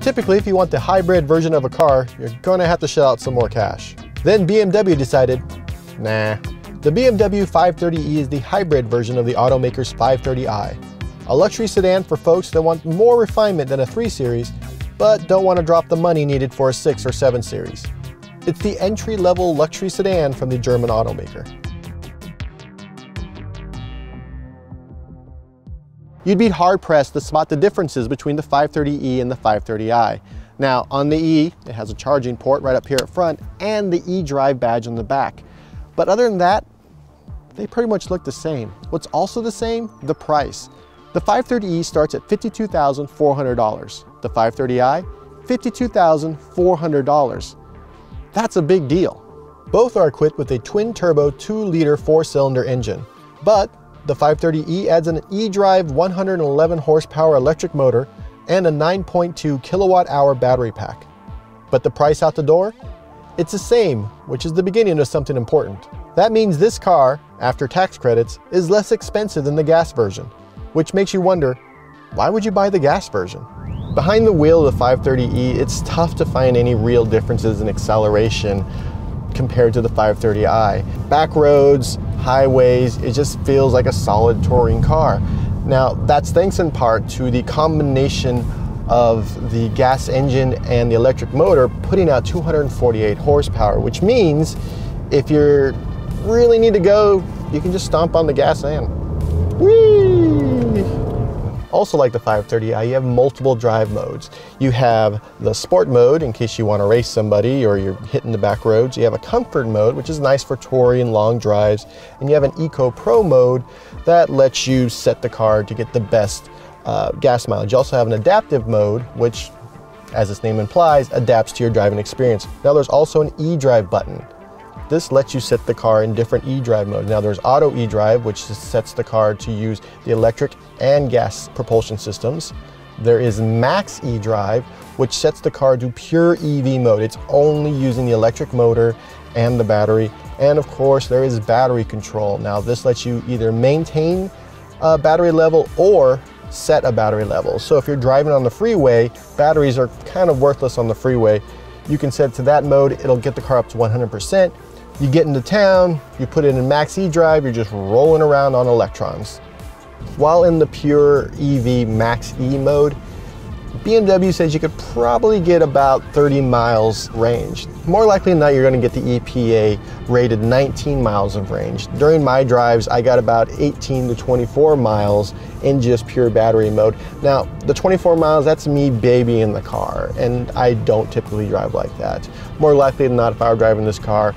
Typically, if you want the hybrid version of a car, you're gonna have to shell out some more cash. Then BMW decided, nah. The BMW 530e is the hybrid version of the automaker's 530i, a luxury sedan for folks that want more refinement than a 3 Series, but don't want to drop the money needed for a 6 or 7 Series. It's the entry-level luxury sedan from the German automaker. You'd be hard-pressed to spot the differences between the 530e and the 530i. Now, on the E, it has a charging port right up here at front and the eDrive badge on the back. But other than that, they pretty much look the same. What's also the same? The price. The 530e starts at $52,400. The 530i, $52,400. That's a big deal. Both are equipped with a twin-turbo 2-liter 4-cylinder engine, but the 530e adds an eDrive 111 horsepower electric motor and a 9.2 kilowatt-hour battery pack. But the price out the door? It's the same, which is the beginning of something important. That means this car, after tax credits, is less expensive than the gas version, which makes you wonder, why would you buy the gas version? Behind the wheel of the 530e, it's tough to find any real differences in acceleration compared to the 530i. Back roads, highways, it just feels like a solid touring car. Now, that's thanks in part to the combination of the gas engine and the electric motor putting out 248 horsepower, which means if you really need to go, you can just stomp on the gas and whee! Also, like the 530i, you have multiple drive modes. You have the sport mode in case you want to race somebody or you're hitting the back roads. You have a comfort mode, which is nice for touring long drives. And you have an Eco Pro mode that lets you set the car to get the best gas mileage. You also have an adaptive mode, which, as its name implies, adapts to your driving experience. Now, there's also an eDrive button. This lets you set the car in different eDrive modes. Now, there's Auto eDrive, which sets the car to use the electric and gas propulsion systems. There is Max eDrive, which sets the car to pure EV mode. It's only using the electric motor and the battery. And of course, there is battery control. Now, this lets you either maintain a battery level or set a battery level. So if you're driving on the freeway, batteries are kind of worthless on the freeway. You can set it to that mode. It'll get the car up to 100%. You get into town, you put it in Max eDrive, you're just rolling around on electrons. While in the pure EV Max E mode, BMW says you could probably get about 30 miles range. More likely than not, you're going to get the EPA rated 19 miles of range. During my drives, I got about 18 to 24 miles in just pure battery mode. Now, the 24 miles, that's me babying the car, and I don't typically drive like that. More likely than not, if I were driving this car,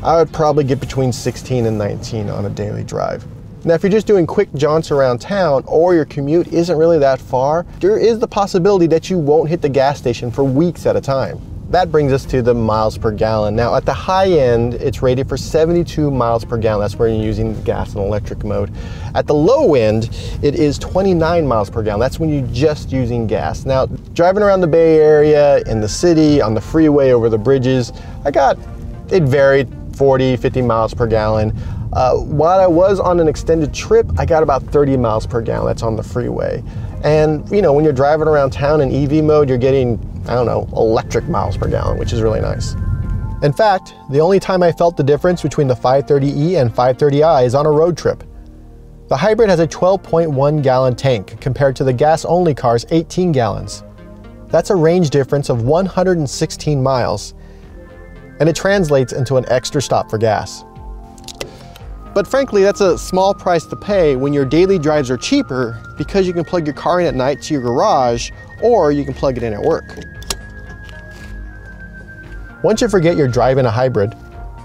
I would probably get between 16 and 19 on a daily drive. Now, if you're just doing quick jaunts around town or your commute isn't really that far, there is the possibility that you won't hit the gas station for weeks at a time. That brings us to the miles per gallon. Now, at the high end, it's rated for 72 miles per gallon. That's where you're using the gas and electric mode. At the low end, it is 29 miles per gallon. That's when you're just using gas. Now, driving around the Bay Area, in the city, on the freeway, over the bridges, it varied 40, 50 miles per gallon. While I was on an extended trip, I got about 30 miles per gallon. That's on the freeway. And you know, when you're driving around town in EV mode, you're getting, I don't know, electric miles per gallon, which is really nice. In fact, the only time I felt the difference between the 530e and 530i is on a road trip. The hybrid has a 12.1 gallon tank compared to the gas-only car's 18 gallons. That's a range difference of 116 miles. And it translates into an extra stop for gas. But frankly, that's a small price to pay when your daily drives are cheaper because you can plug your car in at night to your garage, or you can plug it in at work. Once you forget you're driving a hybrid,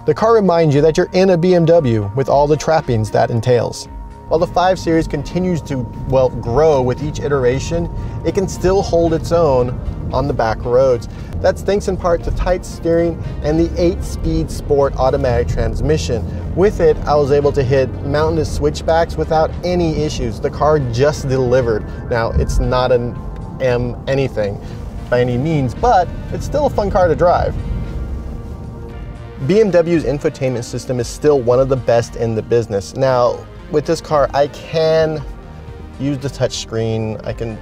the car reminds you that you're in a BMW with all the trappings that entails. While the 5 Series continues to, well, grow with each iteration, it can still hold its own on the back roads. That's thanks in part to tight steering and the 8-speed sport automatic transmission. With it, I was able to hit mountainous switchbacks without any issues. The car just delivered. Now, it's not an M anything by any means, but it's still a fun car to drive. BMW's infotainment system is still one of the best in the business. Now, with this car, I can use the touch screen, I can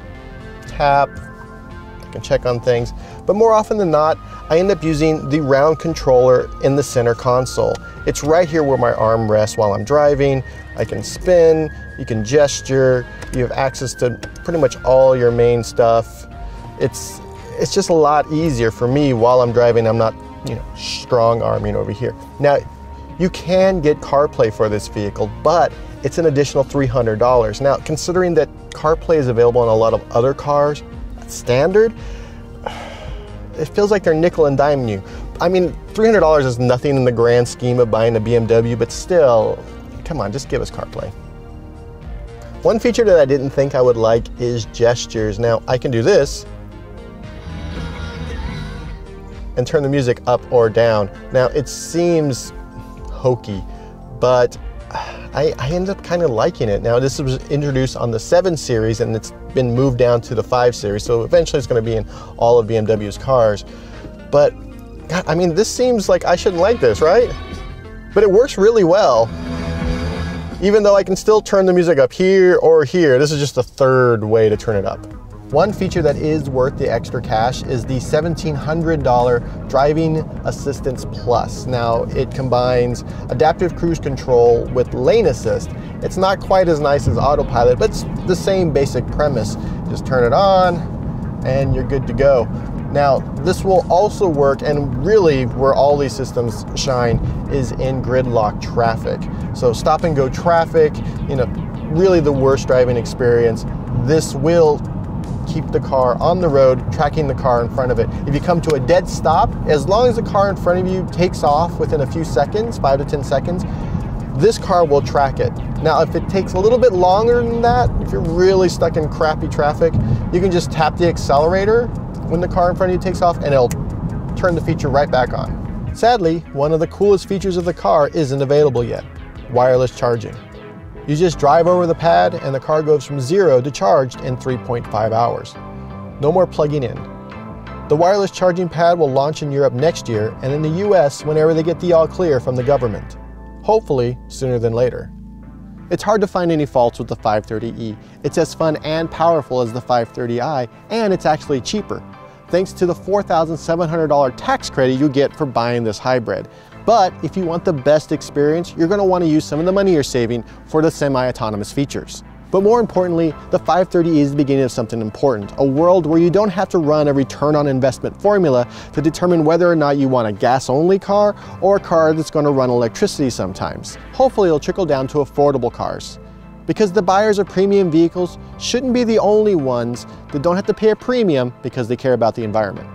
tap, can check on things. But more often than not, I end up using the round controller in the center console. It's right here where my arm rests while I'm driving. I can spin, you can gesture, you have access to pretty much all your main stuff. It's just a lot easier for me while I'm driving. I'm not, you know, strong arming over here. Now, you can get CarPlay for this vehicle, but it's an additional $300. Now, considering that CarPlay is available in a lot of other cars, standard, it feels like they're nickel and diming you. I mean, $300 is nothing in the grand scheme of buying a BMW, but still, come on, just give us CarPlay. One feature that I didn't think I would like is gestures. Now, I can do this and turn the music up or down. Now, it seems hokey, but I ended up kind of liking it. Now, this was introduced on the 7 Series and it's been moved down to the 5 Series, so eventually it's going to be in all of BMW's cars. But, God, I mean, this seems like I shouldn't like this, right? But it works really well. Even though I can still turn the music up here or here, this is just the third way to turn it up. One feature that is worth the extra cash is the $1,700 Driving Assistance Plus. Now, it combines adaptive cruise control with lane assist. It's not quite as nice as autopilot, but it's the same basic premise. Just turn it on and you're good to go. Now, this will also work, and really where all these systems shine is in gridlock traffic. So stop and go traffic, you know, really the worst driving experience. This will keep the car on the road, tracking the car in front of it. If you come to a dead stop, as long as the car in front of you takes off within a few seconds, 5 to 10 seconds, this car will track it. Now, if it takes a little bit longer than that, if you're really stuck in crappy traffic, you can just tap the accelerator when the car in front of you takes off and it'll turn the feature right back on. Sadly, one of the coolest features of the car isn't available yet: wireless charging. You just drive over the pad and the car goes from 0 to charged in 3.5 hours. No more plugging in. The wireless charging pad will launch in Europe next year and in the US whenever they get the all clear from the government. Hopefully sooner than later. It's hard to find any faults with the 530e. It's as fun and powerful as the 530i, and it's actually cheaper, thanks to the $4,700 tax credit you get for buying this hybrid. But if you want the best experience, you're going to want to use some of the money you're saving for the semi-autonomous features. But more importantly, the 530e is the beginning of something important, a world where you don't have to run a return on investment formula to determine whether or not you want a gas-only car or a car that's going to run electricity sometimes. Hopefully it'll trickle down to affordable cars, because the buyers of premium vehicles shouldn't be the only ones that don't have to pay a premium because they care about the environment.